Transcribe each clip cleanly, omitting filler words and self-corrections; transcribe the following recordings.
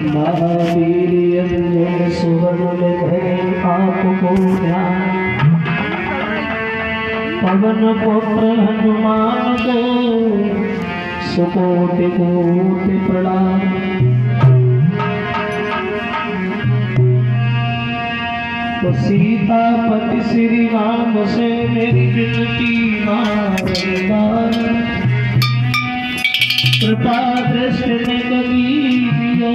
महावीर सुवर्ण में आपको ध्यान, पवन पुत्र हनुमान को सुकोटि कोटि प्रणाम। तो सीतापति श्री राम से मेरी विनती बारंबार, कृपा दृष्टि कबीरियो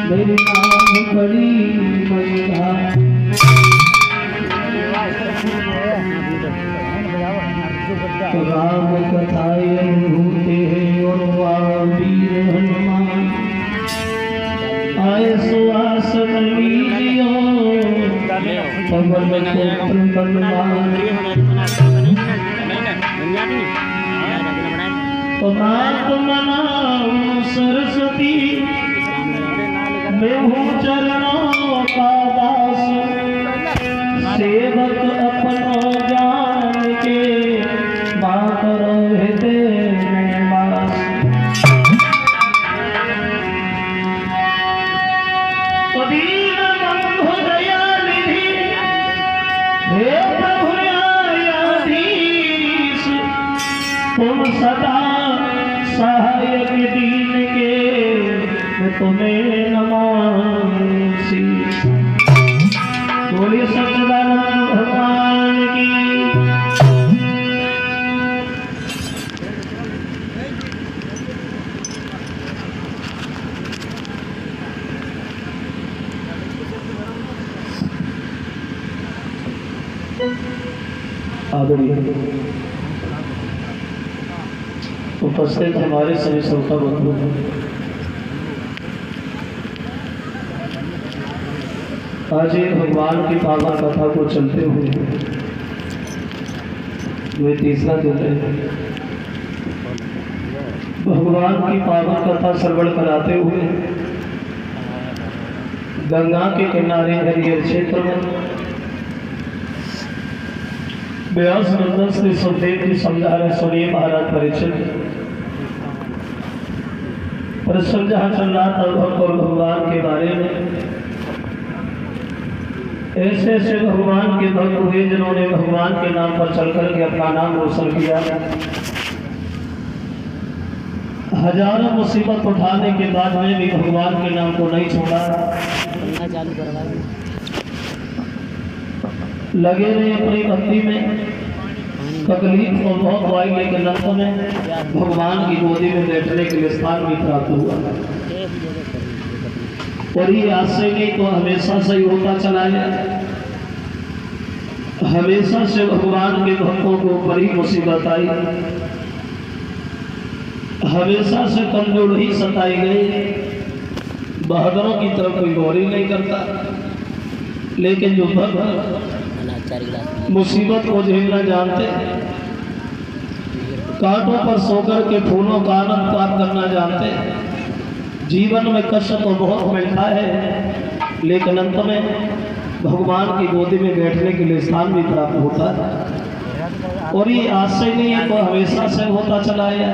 मेरी नाम बड़ी महिला। तो राम कथाएं होते हैं और वीर हनुमान आए सुहासन लीजियो पवन पुत्र बलवान। तो नाथ मनाऊं सरस्वती मैं हूँ चरणों का दास, सेवक अपनो जान के बात रहते में वास। तो दीन बंधु दयानिधि हे प्रभु न्यायाधीश, तुम सदा सहायक दीन के मैं तुम्हें नमासी। बोलिए सच्चिदानंद भगवान की। आदरणीय उपस्थित हमारे सभी श्रोता बंधु, आज ये भगवान की पावन कथा को चलते हुए ये तीसरा दिन है। भगवान की पावन कथा श्रवण कराते हुए गंगा के किनारे हरियर क्षेत्र में व्यास नंदन श्री सुखदेव जी समझा रहे। सुनिए महाराज परीक्षित प्रसंग जहाँ चल रहा था भक्त और भगवान के बारे में। ऐसे ऐसे भगवान के भक्त हुए जिन्होंने भगवान के नाम पर चलकर के अपना नाम रोशन किया। हजारों मुसीबत उठाने के बाद में भी भगवान के नाम को नहीं छोड़ा, लगे रहे अपनी भक्ति में। तकलीफ और बहुत आई, लेकिन अंत में भगवान की गोदी में बैठने के लिए स्थान भी प्राप्त हुआ। और ये आज से नहीं तो हमेशा से ही होता चला है। हमेशा से भगवान के भक्तों को ऊपर ही मुसीबत आई, हमेशा से कमजोर ही सताई गई। बहादुरों की तरफ कोई गौर ही नहीं करता, लेकिन जो भक्त मुसीबत को झेलना जानते, कांटों पर सोकर के फूलों का आनंद प्राप्त करना जानते, जीवन में कष्ट तो बहुत मिलता है, लेकिन अंत में भगवान की गोदी में बैठने के लिए स्थान भी प्राप्त होता है। और ये आज से नहीं है तो हमेशा से होता चला है।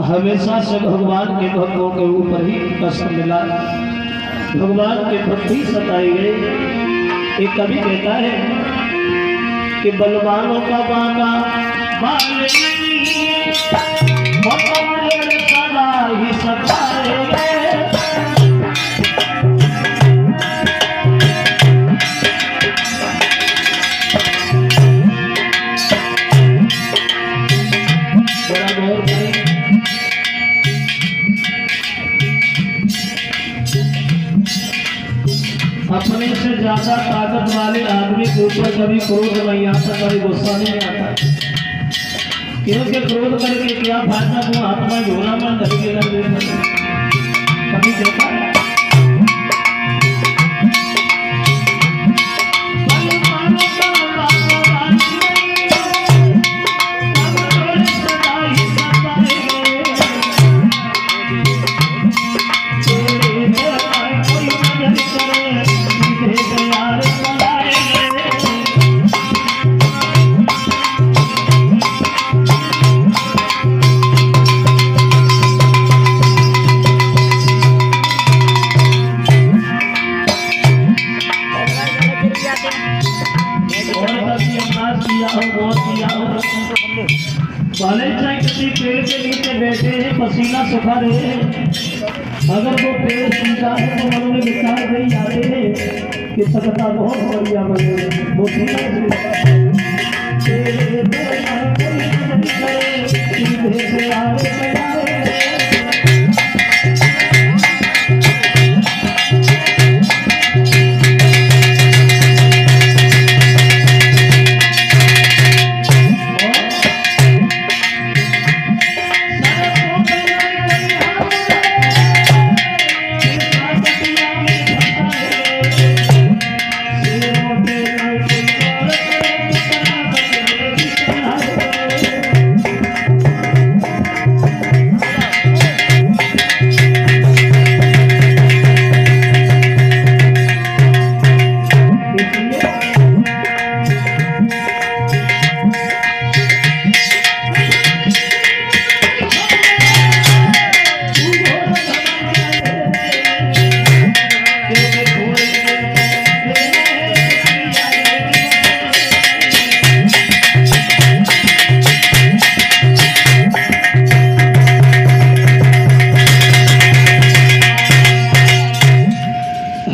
हमेशा से भगवान के भक्तों के ऊपर ही कष्ट मिला, भगवान के भक्त ही सताए गए। एक कवि कहता है कि बलवानों का बांका बाल नहीं, सदा ही सताए। अपने से ज्यादा ताकत वाले आदमी के ऊपर कभी क्रोध नहीं आता, कभी गुस्सा नहीं आता, क्योंकि क्रोध करके क्या फायदा, वो आत्मा झोला में धर के कभी देखा। सुखा रहे हैं। अगर वो पेड़ सीधा है तो मन में विचार नहीं आते हैं कि सकता बहुत बढ़िया बने वो सीधा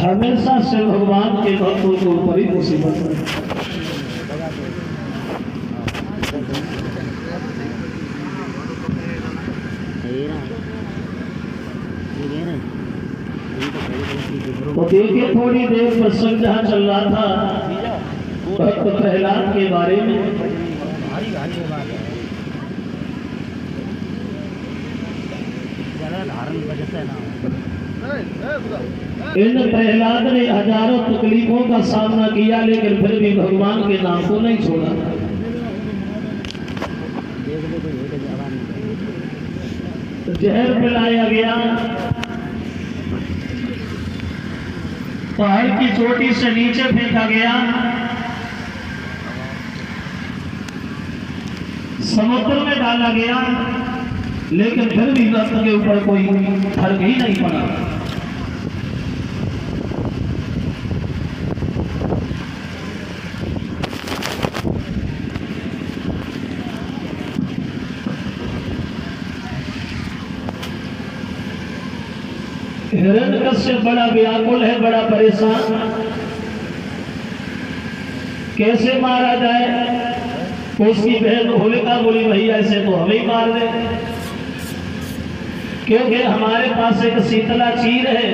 हमेशा से भगवान के भक्तों को ऊपर ही मुसीबत है। तो देखिए थोड़ी देर प्रसंग जहाँ चल रहा था भक्त प्रहलाद के बारे में। इन प्रहलाद ने हजारों तकलीफों का सामना किया लेकिन फिर भी भगवान के नाम को नहीं छोड़ा। जहर पिलाया गया, पहाड़ की चोटी से नीचे फेंका गया, समुद्र में डाला गया, लेकिन फिर भी भक्त के ऊपर कोई फर्क ही नहीं पड़ा। हिरण्यकश्यप बड़ा व्याकुल है, बड़ा परेशान, कैसे मारा जाए। तो उसकी बहन होलिका बोली भैया ऐसे तो हमें ही मार दे, क्योंकि हमारे पास एक शीतला चीर है,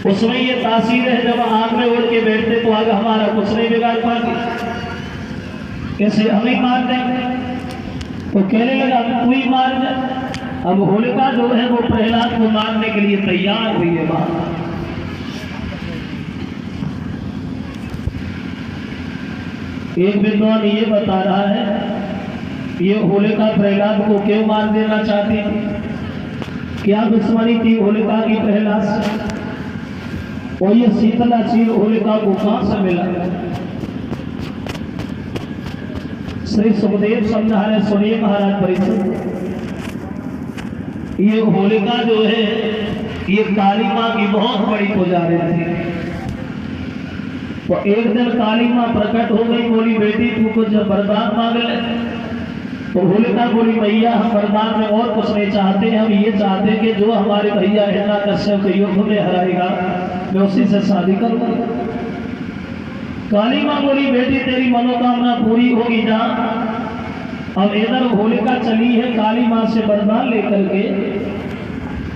उसमें ये तासीर है जब आग में उड़ के बैठते तो आग हमारा कुछ नहीं बिगाड़ पाती, कैसे हमें ही मार देंगे। तो कहने लगा तू ही मार दे। अब होलिका जो है वो प्रहलाद को मारने के लिए तैयार हुई है। बात एक विद्वान ये बता रहा है ये होलिका प्रहलाद को क्यों मार देना चाहती थी, क्या दुश्मनी थी होलिका की प्रहलाद से, और ये शीतला चीर होलिका को कहां से मिला। श्री सुखदेव समझा रहे, सुनिए महाराज परिचय। ये होलिका जो है ये काली माँ की बहुत बड़ी पुजारी थी। तो एक दिन काली माँ प्रकट हो गई, बोली बेटी तू कुछ वरदान मांग ले। तो होलिका बोली भैया हम वरदान में और कुछ नहीं चाहते, हम ये चाहते कि जो हमारे भैया हिरण्यकश्यप के युद्ध में हराएगा मैं उसी से शादी करूंगा। काली माँ बोली बेटी तेरी मनोकामना पूरी होगी जा। अब इधर होलिका चली है काली माँ से वरदान लेकर के,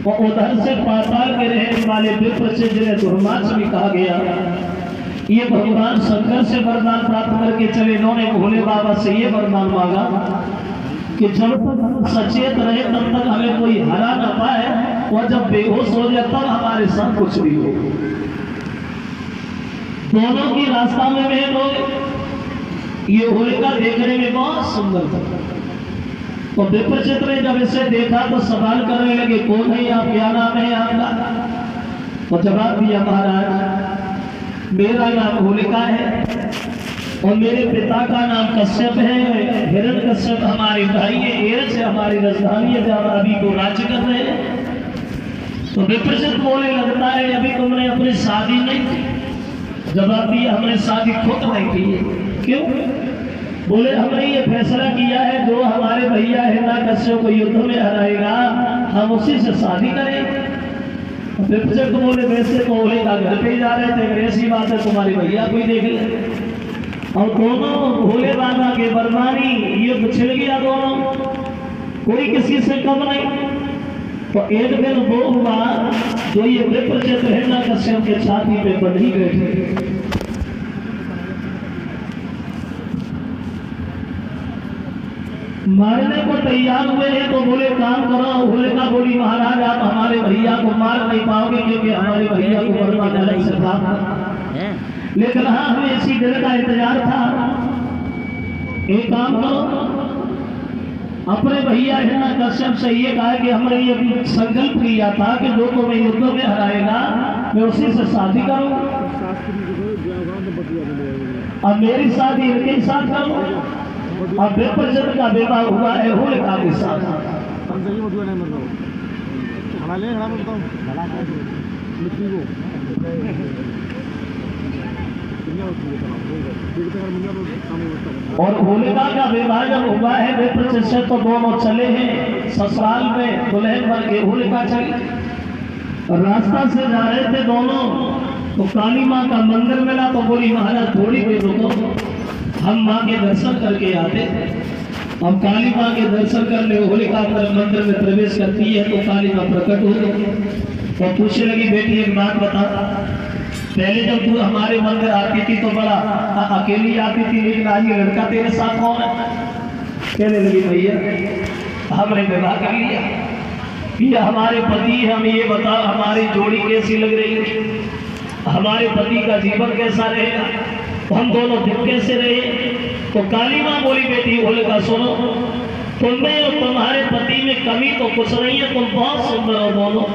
और उधर से पाताल के रहने वाले विप्र से जिन्हें दुर्मार्ग भी कहा गया, ये भगवान शंकर से वरदान प्राप्त करके चले। इन्होंने भोले बाबा से ये वरदान मांगा कि जब तक हम सचेत रहे तब तक हमें कोई हरा ना पाए, और जब बेहोश हो जाए तब हमारे साथ कुछ भी हो। दोनों की रास्ता में भेद हो। ये होलिका देखने में बहुत सुंदर था। तो विप्रचित ने जब इसे देखा तो सवाल करने लगे कौन है आप, क्या नाम है आपका। तो जवाब दिया महाराज मेरा नाम होलिका है और मेरे पिता का नाम कश्यप है। हिरण्यकश्यप हमारे भाई है, एरच है हमारी राजधानी है जहाँ अभी को राज्य कर रहे हैं। तो विप्रचित बोले लगता है अभी तुमने अपनी शादी नहीं की। जवाब दिया हमने शादी खुद नहीं की। क्यों। बोले हमने ये फैसला किया है जो हमारे भैया हिरण्याकश्यप को युद्ध में हराएगा हम उसी से शादी करें। विपचक बोले वैसे तो होलिका घर पे ही जा रहे थे, अगर ऐसी बात है तुम्हारी भैया कोई देख ले। और दोनों भोले बाबा के बरमानी युद्ध छिड़ गया, दोनों कोई किसी से कम नहीं। तो एक दिन वो हुआ जो ये विपचक हिरण्याकश्यप के छाती पे बंधी बैठे। मारने को तैयार हुए हैं तो बोले काम करो। होलिका बोली महाराज आप हमारे भैया को मार नहीं पाओगे क्योंकि हमारे भैया को बर्मा अलग से था, लेकिन हाँ हमें इसी दिन का इंतजार था। एक काम करो, अपने भैया हिरण्याकश्यप से ये कहा कि हमने ये संकल्प किया था कि जो को मैं युद्ध में हराएगा मैं उसी से शादी करूं। अब मेरी शादी इनके साथ करूं। अब विपचक का विवाह हुआ है होलिका के साथ। और होलिका का विवाह जब हुआ है विपचक से तो दोनों चले हैं ससुराल में दुल्हन बन के। होलिका चली रास्ता से जा रहे थे दोनों तो काली माँ का मंदिर मिला तो बोली महाराज थोड़ी देर रुको हम माँ के दर्शन करके आते। अब काली माँ के दर्शन करने होलिका मंदिर में प्रवेश करती है तो काली माँ प्रकट हो गई। तो पूछने लगी बेटी एक बात बता, पहले जब तू हमारे मंदिर आती थी तो बड़ा अकेली आती थी, लेकिन आज ये लड़का तेरे साथ कौन है? कहने लगी भैया हमने विवाह कर लिया, ये हमारे पति है, हमें ये बता हमारी जोड़ी कैसी लग रही है, हमारे पति का जीवन कैसा रहेगा, हम दोनों दिन कैसे रहे। तो काली माँ बोली बेटी होलिका सुनो, तुम्हें और तुम्हारे पति में कमी तो कुछ नहीं है, तुम बहुत सुंदर हो दोनों,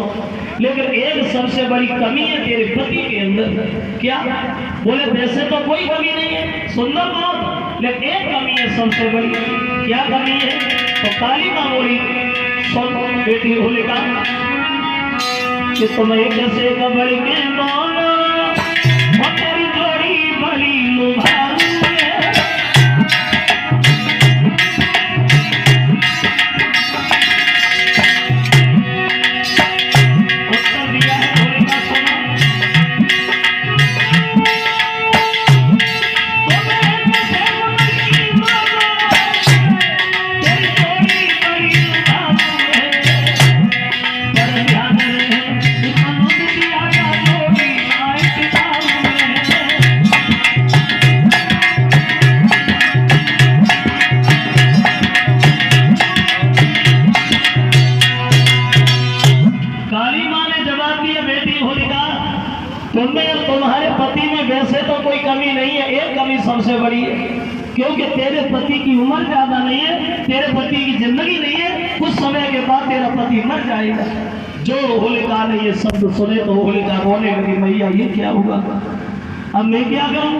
लेकिन एक सबसे बड़ी कमी है तेरे पति के अंदर। क्या? बोले वैसे तो कोई कमी नहीं है, सुंदर बहुत, लेकिन एक कमी है सबसे बड़ी। क्या कमी है? तो काली माँ बोली सुन बेटी होलिका कि तुम्हें कैसे कबर के दोनों तेरी जोड़ी बड़ी लुभाऊ है। उत्तर दिया है होलिका सुनो, तेरी जोड़ी बड़ी लुभाऊ है, पर ध्यान रहे मनुष्य दिया का जोड़ी आए पिताऊ है। काली माँ ने जवाब दिया बेटी होलिका तुम्हें और तुम्हारे पति में वैसे तो कोई कमी नहीं है, एक कमी सबसे बड़ी है, क्योंकि तेरे पति की उम्र ज्यादा नहीं है, तेरे पति की जिंदगी नहीं है, कुछ समय के बाद तेरा पति मर जाएगा। जो होलिका ने ये शब्द सुने तो होलिका रोने लगी, भैया ये क्या हुआ, अब मैं क्या करूं?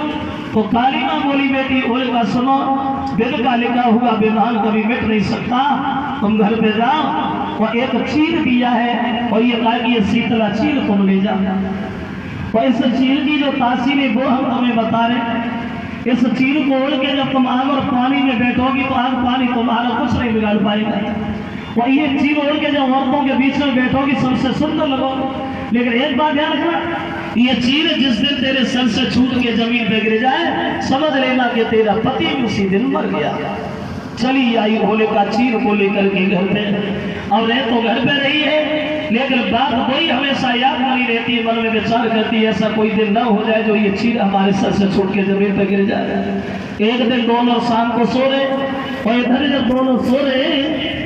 तो काली माँ बोली बेटी होलिका सुनो, वेद का लिखा हुआ विधान कभी मिट नहीं सकता, तुम घर पे जाओ और एक चील दिया है और ये कहा कि ये शीतला चील तुम ले जाओ, और इस चील की जो तासीर है वो हम तुम्हें बता रहे। इस चील को ओढ़ के जब तुम आग और पानी में बैठोगी तो आग पानी तुम्हारा कुछ नहीं बिगाड़ पाएगा, और ये चील ओढ़ के जब औरतों के बीच में बैठोगी सबसे सुंदर लगोगे। लेकिन एक बात ध्यान रखना, ये चील जिस दिन तेरे सर से छूट के जमीन पे गिर जाए समझ लेना कि तेरा पति उसी दिन मर गया। चली आई होलिका चील को लेकर के घर पे, और रह तो घर पे रही है, लेकिन बात वही हमेशा याद बनी रहती है, मन में विचार करती है ऐसा कोई दिन न हो जाए जो ये चील हमारे सर से छूट के जमीन पे गिर जाए। एक दिन दोनों शाम को सो रहे, और इधर जब दोनों सो रहे,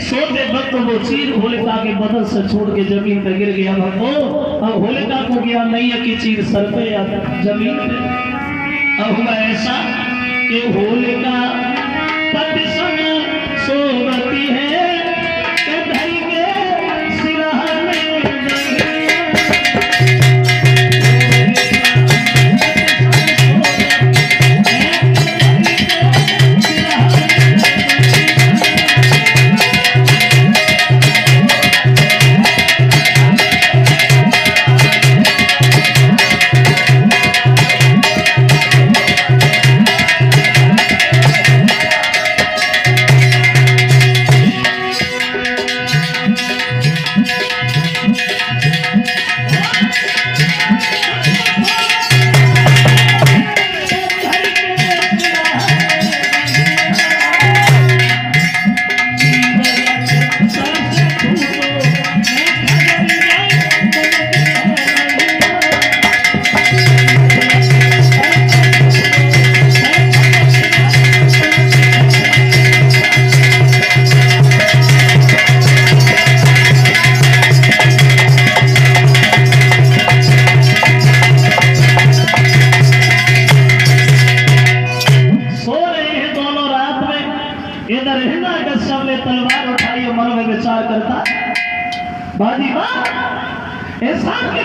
सोते वक्त वो चील होलिका के बदन से छूट के जमीन पे गिर गया। अब होलिका को ज्ञान नहीं है कि चील सर पे या जमीन पे। अब हुआ ऐसा कि होलिका पति संग सोवती है, धरी के सिरहाने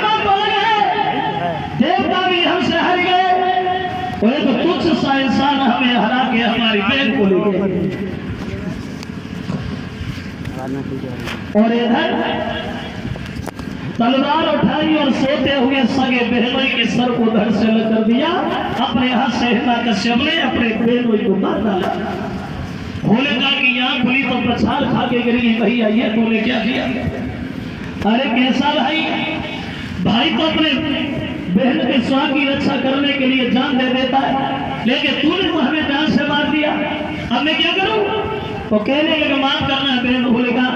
बात बोल गए, देवता भी हमसे हार गए, वो तो तुच्छ सा इंसान हमें हरा के हमारी बहन को ले गए। और इधर तलवार उठाई और सोते हुए सगे बहनोई के सर को धड़ से कर दिया। अपने हाथ से हिरण्यकश्यप ने अपने बहनोई को मार डाला। होलिका की आंख खुली तो प्रसाद खा के गिरी। भैया ये तूने क्या किया? अरे कैसा भाई? भाई तो अपने बहन के स्वाद की रक्षा करने के लिए जान दे देता है, लेकिन तूने तो हमें जान से मार दिया। अब मैं क्या करूं? तो कहने लगे माफ करना है बहन होलिका,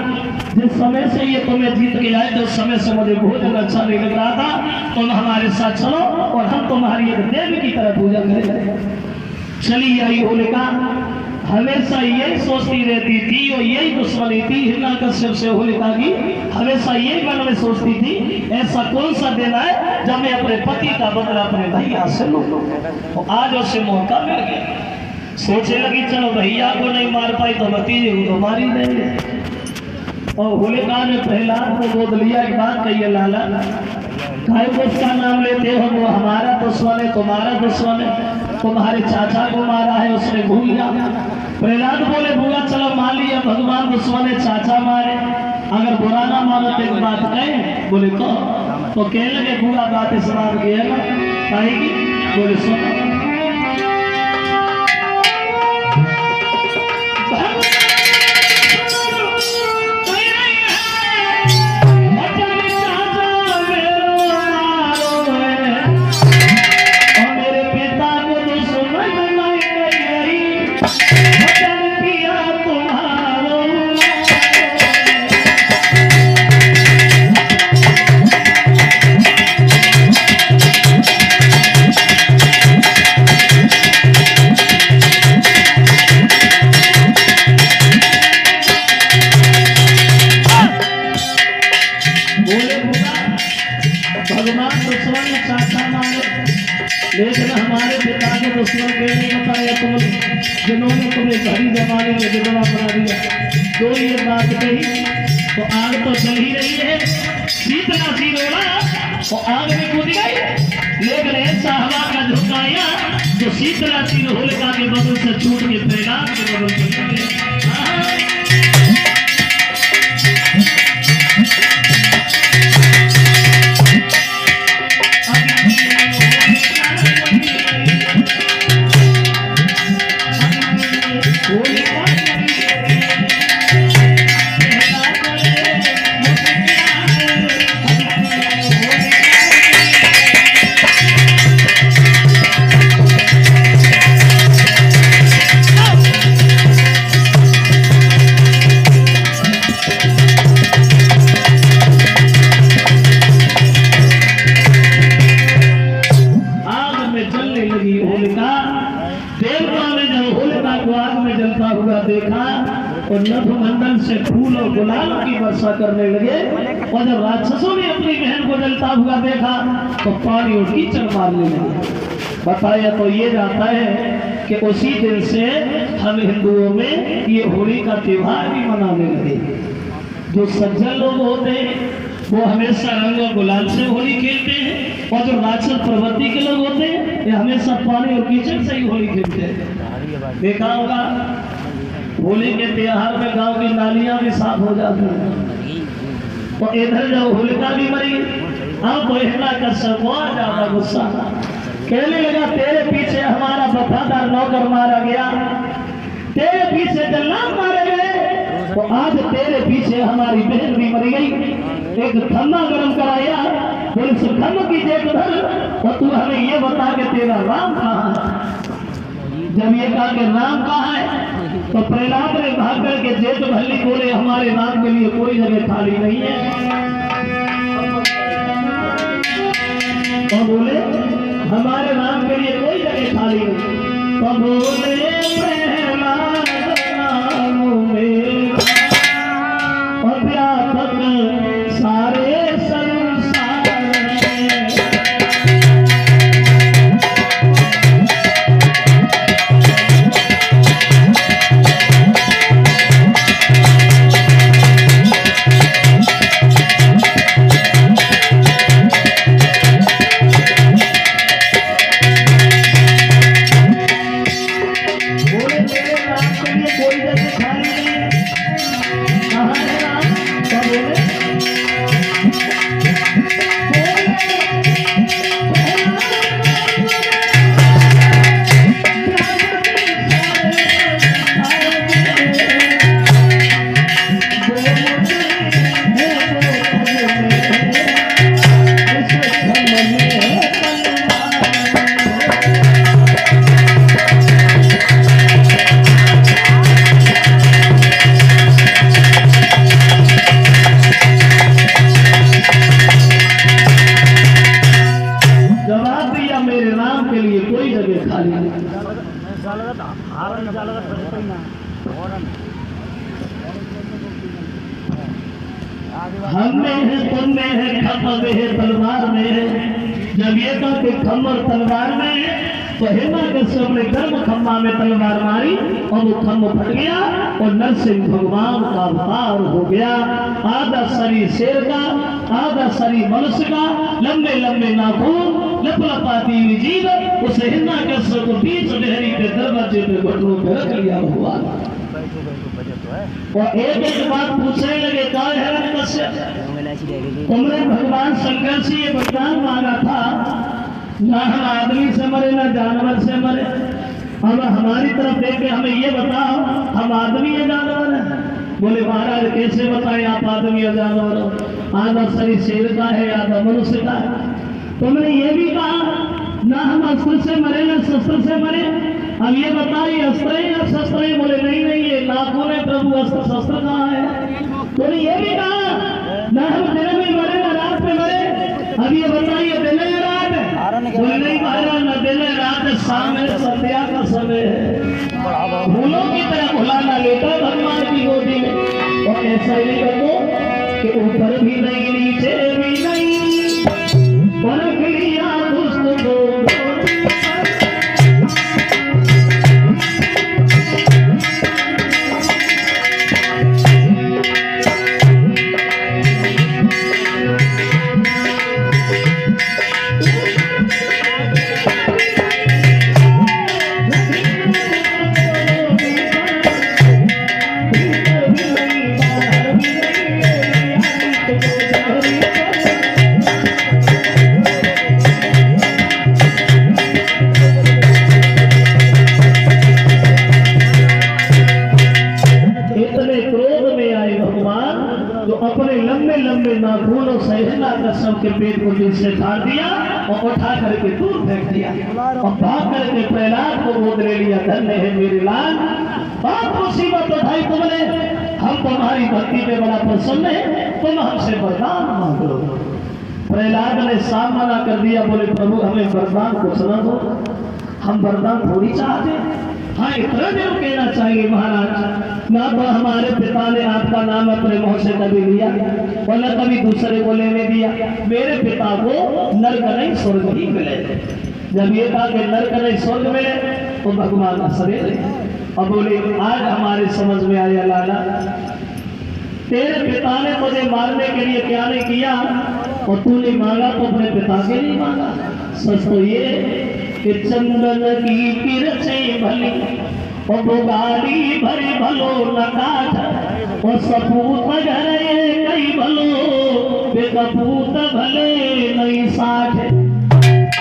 जिस समय से ये तुम्हें जीत के आए तो उस समय से मुझे भोजन अच्छा नहीं लग रहा था। तुम हमारे साथ चलो और हम तुम्हारी एक देवी की तरह पूजा करेंगे। चली आई होलिका। हमेशा यही सोचती रहती थी और यही दुश्मनी थी हिरण्यकश्यप से होलिका की। हमेशा यही मन में सोचती थी ऐसा कौन सा दिन है जब मैं अपने पति का बदला अपने भैया से लूं। तो आज उसे मौका मिल गया। सोचने लगी चलो भैया को नहीं मार पाई तो भतीजे को तो मार ही देंगे। और होलिका ने प्रहलाद को गोद लिया। एक बात कहिए लाला, काहे को उसका नाम लेते हो? वो हमारा दुश्मन है, तुम्हारा दुश्मन है। तुम्हारे चाचा को मारा है, उसने भूल गया। प्रहलाद बोले बुआ चलो मान लिया भगवान दुश्मन है, चाचा मारे, अगर बुरा ना मानो तो एक बात कहे। बोले तो कहने लगे बुआ बात इस बात की है ना कहेगी। बोले सुनो लेकिन हमारे पिता के दुश्मन के नहीं बताया तुम जिन्होंने तुम्हें घड़ी जमाने में विधवा बना दिया। तो ये बात कही तो आग तो जल ही रही है। शीतला सी रोड़ा तो आग में कूद गई, लेकिन ऐसा हवा का झुकाया जो शीतला सी होलिका के बदल से छूट के प्रहलाद के बदल से देखा और नभमंडल से फूल और गुलाल की वर्षा करने लगे। और जब राक्षसों ने अपनी बहन को जलता हुआ देखा तो पानी और कीचड़ मारने लगे। बताया तो ये जाता है कि उसी दिन से हम हिंदुओं में ये होली का त्योहार भी मनाने लगे। जो सज्जन लोग होते हैं वो हमेशा रंग और गुलाल से होली खेलते हैं, और जो राक्षस प्रवृत्ति के लोग होते हैं ये हमेशा पानी और कीचड़ से ही होली खेलते हैं। देखा होगा होली के त्योहार में गांव की नालियां भी साफ हो जाती हैं। तो इधर जब होलिका भी मरी, अब तो हिरण्यकश्यप बहुत ज्यादा गुस्सा कहने लगा तेरे पीछे हमारा वफादार नौकर मारा गया, तेरे पीछे जल्लाद मारे गए, तो आज तेरे पीछे हमारी बहन भी मर गई। एक खम्मा गर्म कराया, बोले खम्मा की जेब धर और तू हमें ये बता के तेरा राम कहाँ है। जब ये कहा कि राम कहाँ है तो प्रहलाद ने भाग करके जेठ भल्ली बोले हमारे राम के लिए कोई जगह खाली नहीं है। और बोले हमारे राम के लिए कोई जगह खाली नहीं। तो बोले प्रहलाद राम मेरा और व्यापक सारे हम में है, तुम में है, खम में है, तलवार में है। जब ये कहा कि खम और तलवार में है, तो हिरण्यकश्यप ने गर्म खम्मा में तलवार मारी और वो खम्भ फट गया और नरसिंह भगवान का अवतार हो गया। आधा शरीर शेर का, आधा शरीर मनुष्य का, लंबे लंबे नाखून, लपलपाती हुई जीभ, उस हिरण्यकश्यप को बीच डेहरी के दरवाजे पे घुटनों पे रख लिया हुआ। और एक बात पूछने लगे, कौन हिरण्यकश्यप, तुमने भगवान शंकर से ये वरदान मांगा था, ना हम आदमी से मरे ना जानवर से मरे। अब हमारी तरफ देख के हमें ये बताओ, हम आदमी या जानवर है? बोले महाराज कैसे बताएं आप आदमी या जानवर हो? आधा शरीर शेर का है, आधा मनुष्य का है। तुमने ये भी कहा ना हम अस्त्र से मरे ना शस्त्र से मरे। अब ये बताइए अस्त्र या शस्त्र है? बोले नहीं नहीं, ये नाखून है प्रभु, अस्त्र शस्त्र कहाँ है? बोले ये भी कहा ना हम दिन में मरे ना रात में मरे। अब ये बताइए दिन या रात? बोले नहीं महाराज, न दिन रात, शाम है, संध्या का समय है। भूलों की तरह भुलाना लेता भगवान की गोदी में। और ऐसा ही कर दो कि ऊपर भी नहीं नीचे भी नहीं, परख लिया दुष्ट को। नाखूनों से हिरण्यकश्यप के पेट को दिल से फाड़ दिया और उठा करके दूर फेंक दिया और भाग करके प्रहलाद को गोद ले लिया। धन्य है मेरे लाल, बहुत मुसीबत उठाई तुमने, हम तुम्हारी भक्ति पे बड़ा प्रसन्न है, तुम हमसे वरदान मांग लो। प्रहलाद ने साफ मना कर दिया, बोले प्रभु हमें वरदान कुछ न दो, हम वरदान थोड़ी चाहते। हाँ इतना जरूर कहना चाहिए महाराज, ना तो हमारे पिता ने आपका नाम अपने मुंह से कभी लिया और न कभी दूसरे को लेने दिया। मेरे पिता को नरक नहीं स्वर्ग ही मिले। जब ये कहा कि नरक नहीं स्वर्ग मिले तो भगवान हंसने लगे और बोले आज हमारे समझ में आया लाला, तेरे पिता ने मुझे मारने के लिए क्या नहीं किया और तूने मांगा तो अपने पिता के लिए मांगा। सच तो ये कि चंदन की किरचे भली और बुगाड़ी भरी भलो न काठ और सपूत घरे कई भलो बेकपूत भले नहीं साठ।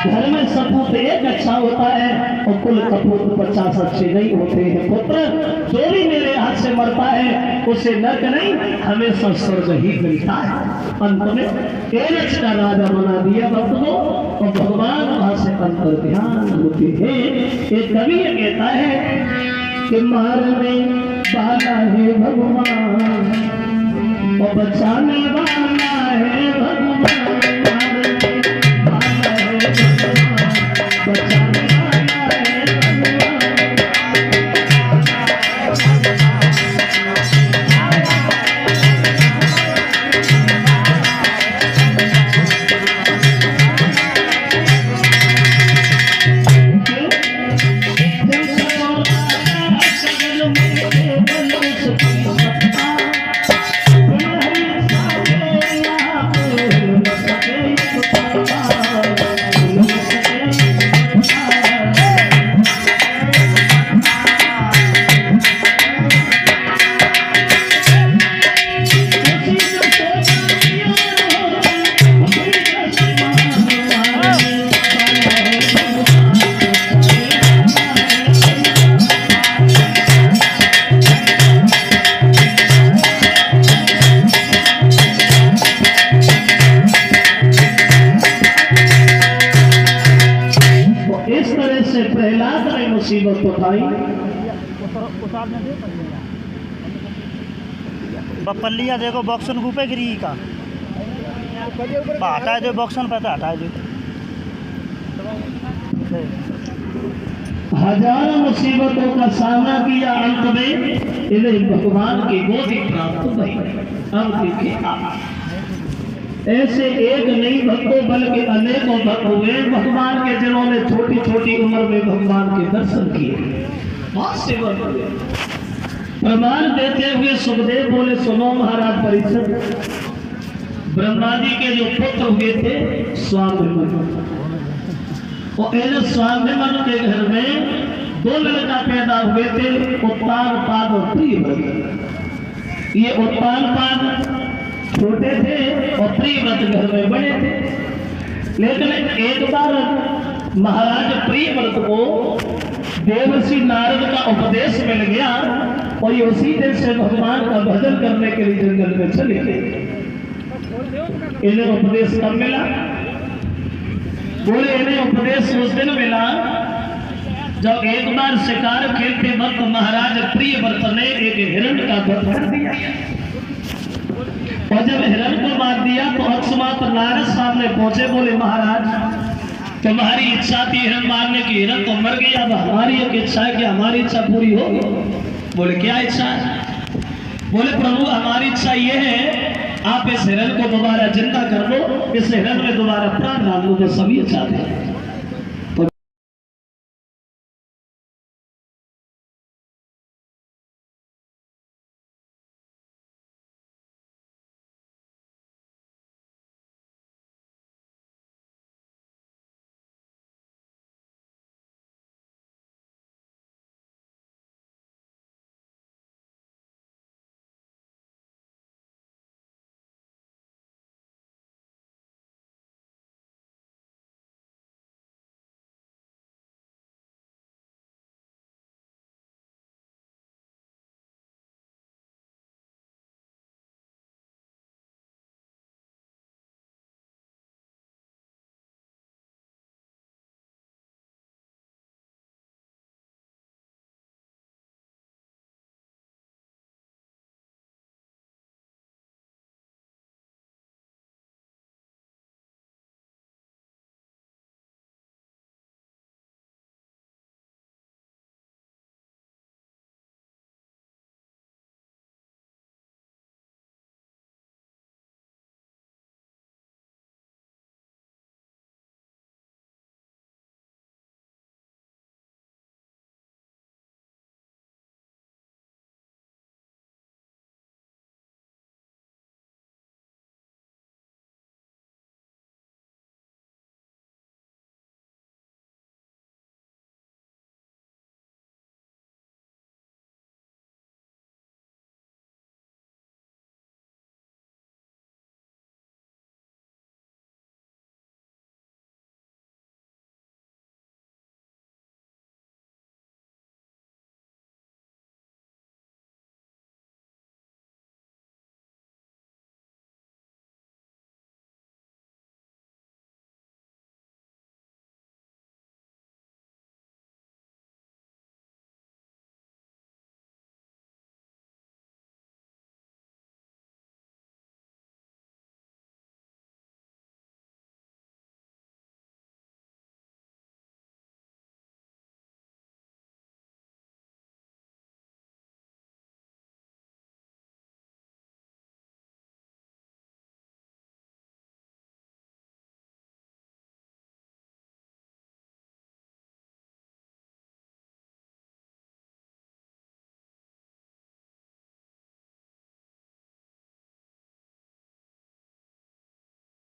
घर में सपूत एक अच्छा होता है और कुल कपूत 50 अच्छे नहीं होते हैं। पुत्र जो भी मेरे हाथ से मरता है उसे नरक नहीं हमेशा स्वर्ग ही मिलता है। अंत में एरच का राजा बना दिया भक्त को और भगवान वहां से अंतर ध्यान होते हैं। एक कवि ये कहता है कि मारने वाला है भगवान और बचाने वाला है भगवान। मुसीबत उठाई पल्लिया देखो बॉक्सन घूपे गिरी का हटाए दो बॉक्सन पे हटाए दो। हजारों मुसीबतों का सामना किया, अंत में इन्हें भगवान की गोदी प्राप्त हुई। अब देखिए ऐसे एक नहीं भक्तों बल्कि अनेकों भक्त हुए भगवान के, जिन्होंने छोटी छोटी उम्र में भगवान के दर्शन किए, बहुत सेवक हुए। प्रमाण देते हुए सुखदेव बोले, सुनो महाराज परीक्षित, ब्रह्मा जी के जो पुत्र हुए थे स्वामिमन, और इन स्वामिमन के घर में 2 लड़का पैदा हुए थे, उत्तानपाद और प्रियव्रत। ये उत्तानपाद छोटे थे और प्रियव्रत घर में बड़े थे। लेकिन एक बार महाराज प्रियव्रत को देवर्षि नारद का उपदेश मिल गया और ये उसी दिन से भगवान का भजन करने के लिए जंगल में चले गए। इन्हें उपदेश कब मिला? बोले इन्हें उपदेश उस दिन मिला जब एक बार शिकार खेलते वक्त महाराज प्रियव्रत ने एक हिरण का वध कर दिया, और जब हिरण को मार दिया तो अकस्मात नारद सामने पहुंचे। बोले महाराज तुम्हारी इच्छा थी हिरण मारने की, हिरण तो मर गया, अब हमारी एक इच्छा है कि हमारी इच्छा पूरी हो। बोले क्या इच्छा है? बोले प्रभु हमारी इच्छा ये है आप इस हिरण को दोबारा जिंदा कर दो, इस हिरण में दोबारा प्राण डाल दो, तो सभी चाहते हैं।